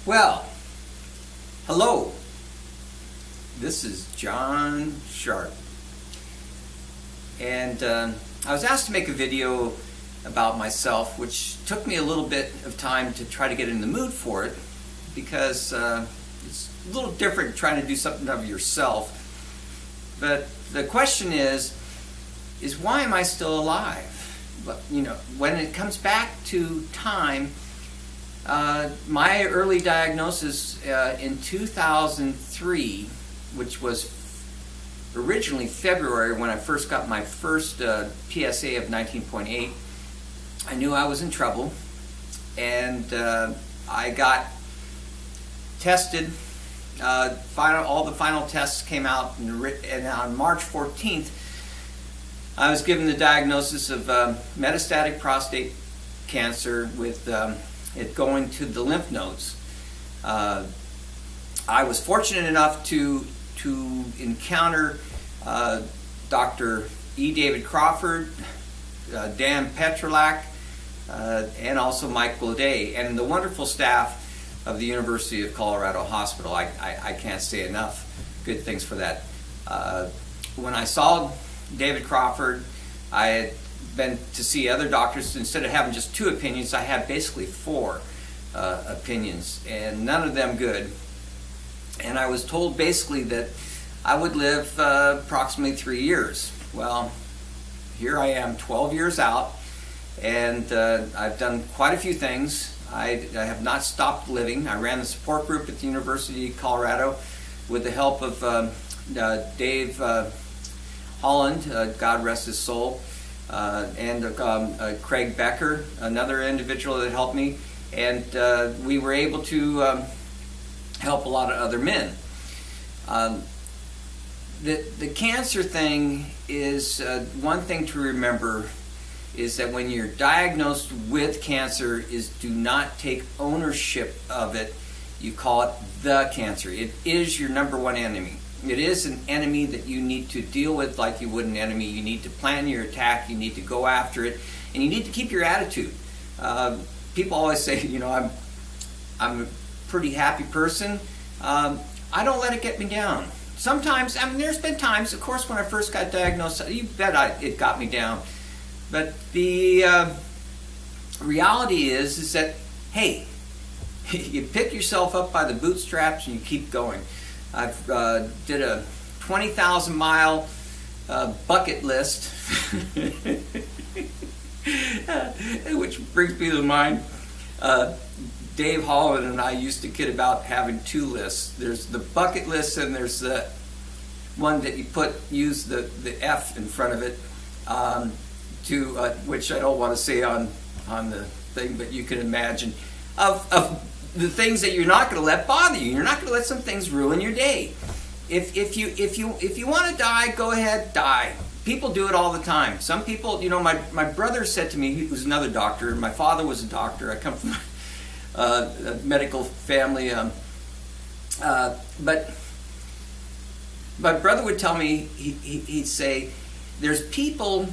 Well, hello. This is John Sharp. And I was asked to make a video about myself, which took me a little bit of time to try to get in the mood for it, because it's a little different trying to do something of yourself. But the question is why am I still alive? But, when it comes back to time, my early diagnosis in 2003, which was originally February when I first got my first PSA of 19.8, I knew I was in trouble, and I got tested. All the final tests came out, and on March 14th, I was given the diagnosis of metastatic prostate cancer with it going to the lymph nodes. I was fortunate enough to encounter Dr. E. David Crawford, Dan Petrolak, and also Mike Bloday, and the wonderful staff of the University of Colorado Hospital. I can't say enough good things for that. When I saw David Crawford, I had been to see other doctors. Instead of having just 2 opinions, I had basically 4 opinions, and none of them good. And I was told basically that I would live approximately 3 years. Well, here I am 12 years out, and I've done quite a few things. I have not stopped living. I ran the support group at the University of Colorado with the help of Dave Holland, God rest his soul, and Craig Becker, another individual that helped me, and we were able to help a lot of other men. The cancer thing is one thing to remember is that when you're diagnosed with cancer, is do not take ownership of it. You call it the cancer. It is your number one enemy. It is an enemy that you need to deal with like you would an enemy. You need to plan your attack. You need to go after it, and you need to keep your attitude. People always say, I'm a pretty happy person. I don't let it get me down. Sometimes, there's been times, of course, when I first got diagnosed, you bet it got me down. But the reality is that, hey, you pick yourself up by the bootstraps and you keep going. I've did a 20,000 mile bucket list, which brings me to mind. Dave Holland and I used to kid about having 2 lists. There's the bucket list, and there's the one that you use the F in front of it, which I don't want to say on the thing, but you can imagine of the things that you're not going to let bother you. You're not going to let some things ruin your day. If you want to die, go ahead, die. People do it all the time. Some people, my brother said to me, he was another doctor, and my father was a doctor. I come from a medical family, but my brother would tell me, he'd say, there's people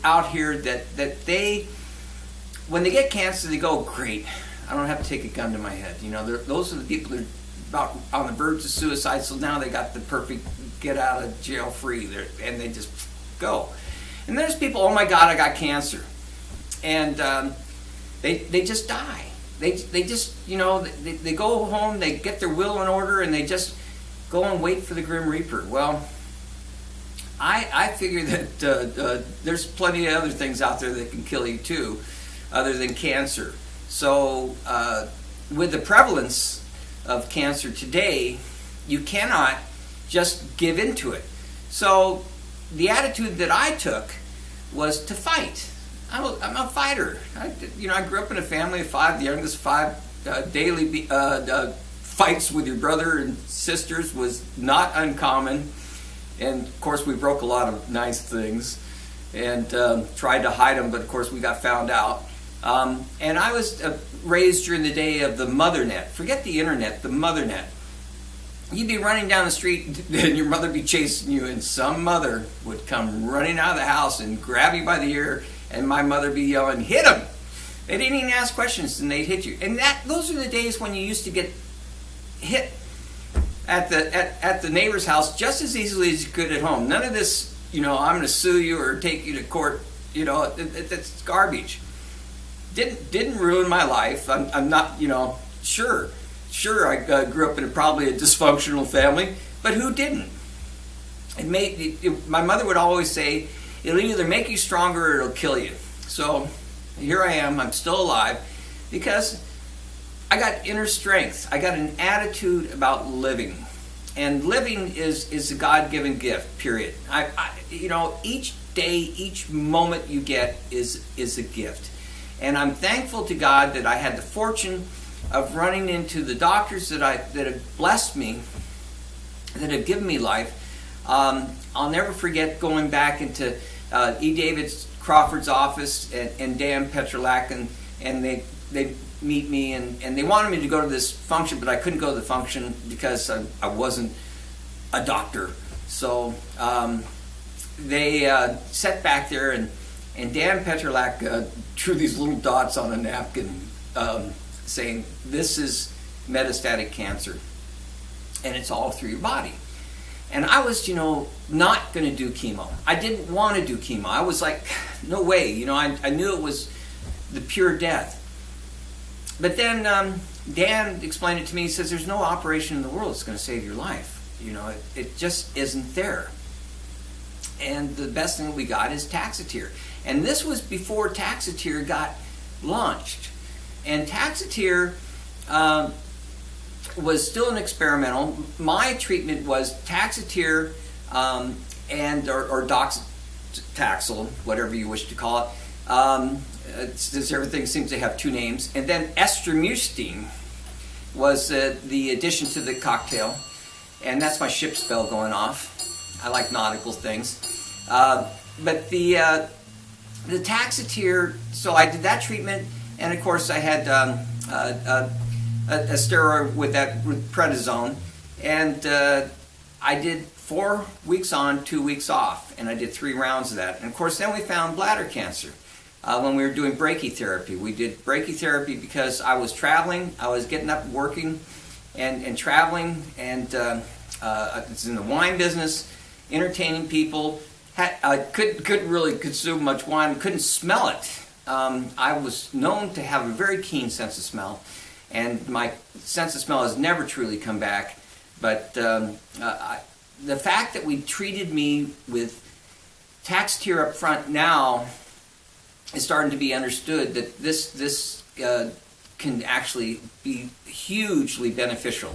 out here that they, when they get cancer, they go, great, I don't have to take a gun to my head. Those are the people that are about on the verge of suicide, so now they got the perfect get out of jail free, and they just go. And there's people, oh my God, I got cancer, and they just die. They just, they go home, they get their will in order, and they just go and wait for the Grim Reaper. Well, I figure that there's plenty of other things out there that can kill you too, other than cancer. So with the prevalence of cancer today, you cannot just give into it. So the attitude that I took was to fight. I'm a fighter. I grew up in a family of 5, the youngest 5. Daily fights with your brother and sisters was not uncommon. And of course, we broke a lot of nice things and tried to hide them, but of course, we got found out. And I was raised during the day of the mothernet. Forget the internet, the mothernet. You'd be running down the street and your mother would be chasing you, and some mother would come running out of the house and grab you by the ear, and my mother would be yelling, "Hit him!" They didn't even ask questions, and they'd hit you. And those are the days when you used to get hit at the neighbor's house just as easily as you could at home. None of this, I'm going to sue you or take you to court. That's garbage. Didn't ruin my life. I'm not, sure. I grew up in probably a dysfunctional family, but who didn't? My mother would always say, it'll either make you stronger or it'll kill you. So here I am. I'm still alive because I got inner strength. I got an attitude about living, and living is a God-given gift. Period. Each day, each moment you get is a gift, and I'm thankful to God that I had the fortune of running into the doctors that have blessed me, that have given me life. I'll never forget going back into E. David Crawford's office and Dan Petrolak, and they meet me, and they wanted me to go to this function, but I couldn't go to the function because I wasn't a doctor. So they sat back there, and Dan Petrolak drew these little dots on a napkin saying, "This is metastatic cancer, and it's all through your body." And I was, not going to do chemo. I didn't want to do chemo. I was like, no way. I knew it was the pure death. But then Dan explained it to me. He says, there's no operation in the world that's going to save your life. It just isn't there. And the best thing we got is Taxotere. And this was before Taxotere got launched. And Taxotere was still an experimental. My treatment was Taxotere and or Doxtaxel, whatever you wish to call it. Since everything seems to have two names. And then Estramustine was the addition to the cocktail. And that's my ship spell going off. I like nautical things. But the Taxotere, so I did that treatment, and of course I had a steroid with prednisone, and I did 4 weeks on, 2 weeks off, and I did 3 rounds of that. And of course then we found bladder cancer when we were doing brachytherapy. We did brachytherapy because I was traveling, I was getting up and working and traveling, and I was in the wine business, entertaining people. I couldn't really consume much wine, couldn't smell it. I was known to have a very keen sense of smell, and my sense of smell has never truly come back. But the fact that we treated me with Taxotere up front now is starting to be understood that this can actually be hugely beneficial.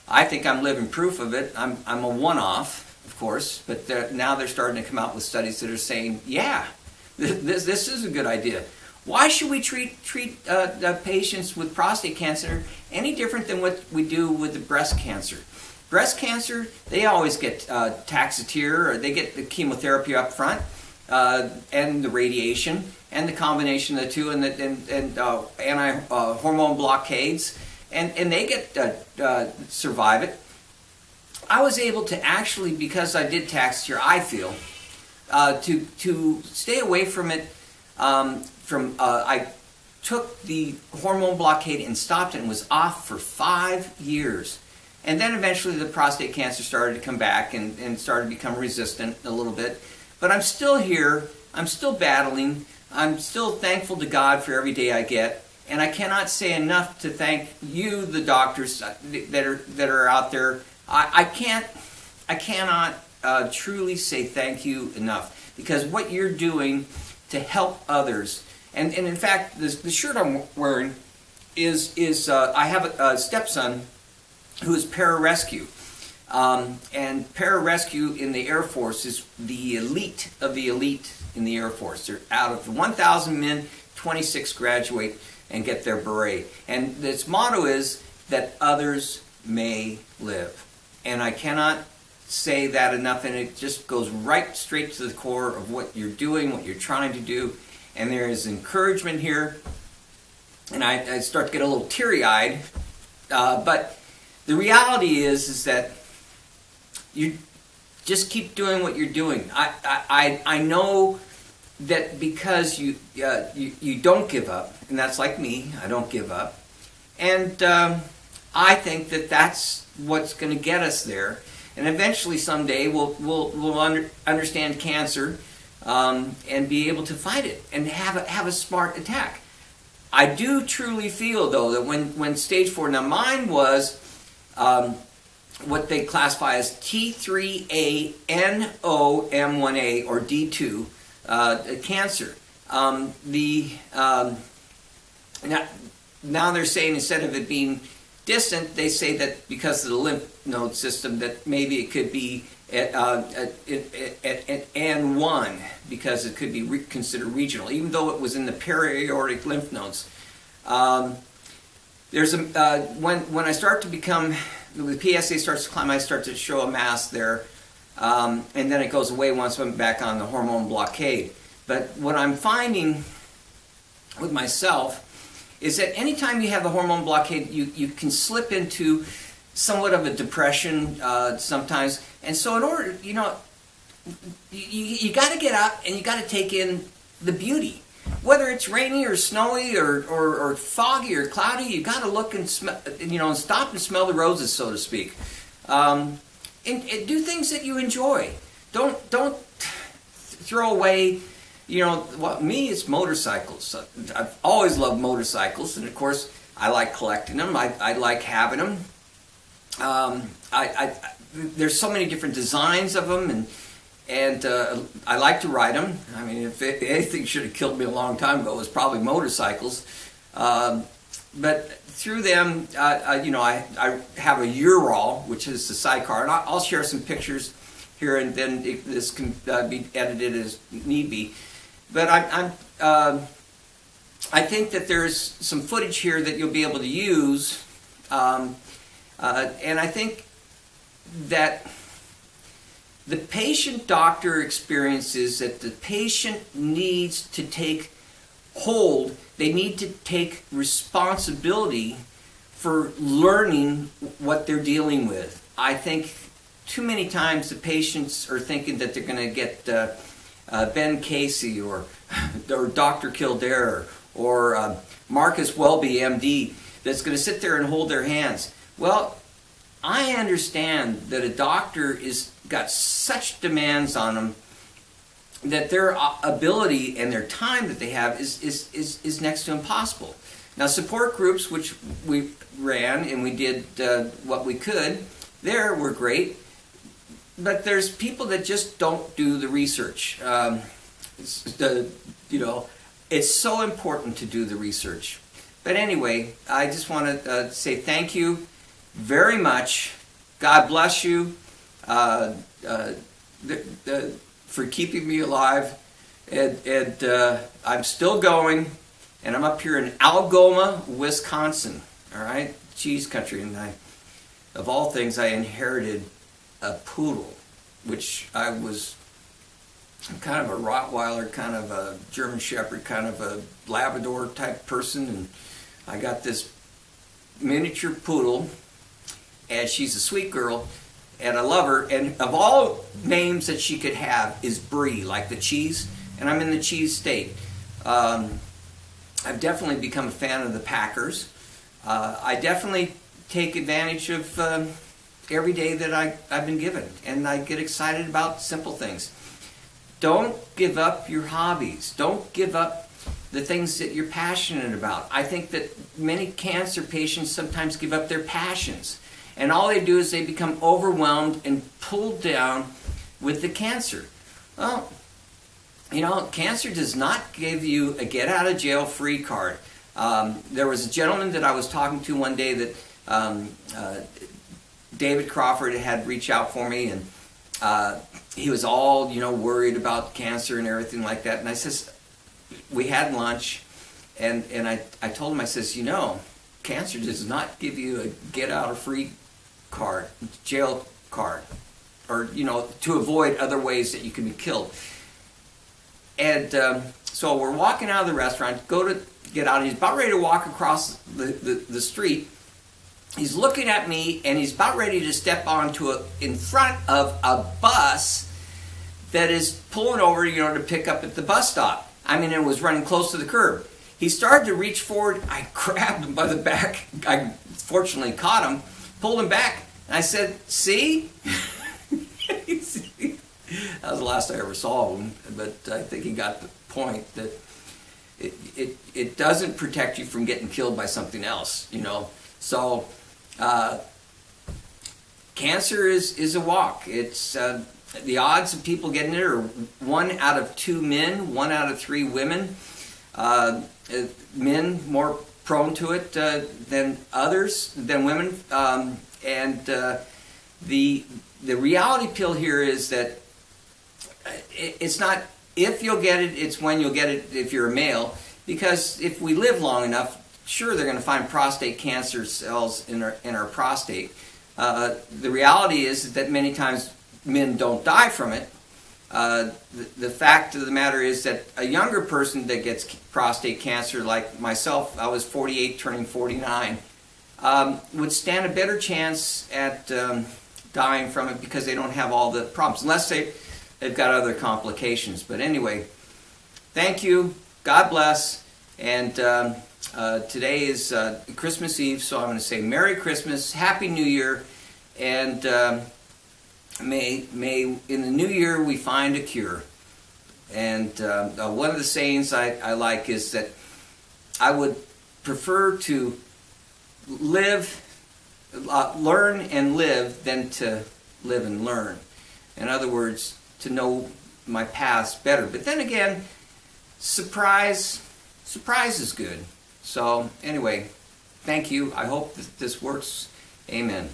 I think I'm living proof of it. I'm a one-off, of course, but now they're starting to come out with studies that are saying, yeah, this is a good idea. Why should we treat patients with prostate cancer any different than what we do with the breast cancer? Breast cancer, they always get Taxotere, or they get the chemotherapy up front, and the radiation, and the combination of the two, and anti-hormone blockades, and they get survive it. I was able to actually, because I did Taxotere, I feel, to stay away from it. I took the hormone blockade and stopped it and was off for 5 years. And then eventually the prostate cancer started to come back and started to become resistant a little bit. But I'm still here. I'm still battling. I'm still thankful to God for every day I get. And I cannot say enough to thank you, the doctors that are out there. I cannot truly say thank you enough, because what you're doing to help others, and in fact, the shirt I'm wearing is I have a stepson who is pararescue, and pararescue in the Air Force is the elite of the elite in the Air Force. They're out of 1,000 men, 26 graduate and get their beret, and its motto is that others may live. And I cannot say that enough, and it just goes right straight to the core of what you're doing, what you're trying to do. And there is encouragement here, and I start to get a little teary-eyed, but the reality is that you just keep doing what you're doing. I know that because you don't give up, and that's like me, I don't give up, and I think that that's what's going to get us there, and eventually someday we'll understand cancer and be able to fight it and have a smart attack. I do truly feel though that when stage 4, now mine was what they classify as T3A-NOM1A or D2 cancer. Now they're saying instead of it being distant, they say that because of the lymph node system that maybe it could be at N1 because it could be considered regional, even though it was in the periaortic lymph nodes. There's when I start to become, the PSA starts to climb, I start to show a mass there, and then it goes away once I'm back on the hormone blockade. But what I'm finding with myself is that anytime you have the hormone blockade, you can slip into somewhat of a depression sometimes. And so in order, you got to get up and you got to take in the beauty. Whether it's rainy or snowy or foggy or cloudy, you got to look and smell, and stop and smell the roses, so to speak. And do things that you enjoy. Don't throw away. Me, it's motorcycles. I've always loved motorcycles, and of course, I like collecting them. I like having them. There's so many different designs of them, and I like to ride them. I mean, if anything should have killed me a long time ago, it was probably motorcycles. But through them, I have a Ural, which is the sidecar, and I'll share some pictures here, and then this can be edited as need be. But I think that there's some footage here that you'll be able to use, and I think that the patient-doctor experience is that the patient needs to take hold, they need to take responsibility for learning what they're dealing with. I think too many times the patients are thinking that they're going to get Ben Casey or Dr. Kildare or Marcus Welby, MD, that's going to sit there and hold their hands. Well, I understand that a doctor is got such demands on them that their ability and their time that they have is next to impossible. Now, support groups, which we ran and we did what we could, there were great. But there's people that just don't do the research. It's so important to do the research. But anyway, I just want to say thank you very much. God bless you for keeping me alive. And I'm still going. And I'm up here in Algoma, Wisconsin. All right? Cheese country. And of all things, I inherited a poodle, which I'm kind of a Rottweiler, kind of a German Shepherd, kind of a Labrador type person, and I got this miniature poodle, and she's a sweet girl, and I love her, and of all names that she could have is Brie, like the cheese, and I'm in the cheese state. I've definitely become a fan of the Packers. I definitely take advantage of every day that I've been given, and I get excited about simple things. Don't give up your hobbies. Don't give up the things that you're passionate about. I think that many cancer patients sometimes give up their passions, and all they do is they become overwhelmed and pulled down with the cancer. Well, cancer does not give you a get-out-of-jail-free card. There was a gentleman that I was talking to one day that David Crawford had reached out for me, and he was all, worried about cancer and everything like that. And I says, we had lunch, and I told him, I says, cancer does not give you a get-out-of-free card, jail card, or, to avoid other ways that you can be killed. And so we're walking out of the restaurant, go to get out, and he's about ready to walk across the street. He's looking at me, and he's about ready to step in front of a bus that is pulling over, to pick up at the bus stop. I mean, it was running close to the curb. He started to reach forward. I grabbed him by the back. I fortunately caught him, pulled him back, and I said, "See?" That was the last I ever saw him, but I think he got the point that it doesn't protect you from getting killed by something else, So cancer is a walk. It's the odds of people getting it are 1 out of 2 men, 1 out of 3 women. Men more prone to it than women. And the reality pill here is that it's not if you'll get it, it's when you'll get it if you're a male. Because if we live long enough, sure, they're going to find prostate cancer cells in our prostate. The reality is that many times men don't die from it. The fact of the matter is that a younger person that gets prostate cancer, like myself, I was 48 turning 49, would stand a better chance at dying from it because they don't have all the problems, unless they've got other complications. But anyway, thank you. God bless. And today is Christmas Eve, so I'm going to say Merry Christmas, Happy New Year, and may in the new year we find a cure. And one of the sayings I like is that I would prefer to learn and live than to live and learn. In other words, to know my past better. But then again, surprise is good. So anyway, thank you. I hope that this works. Amen.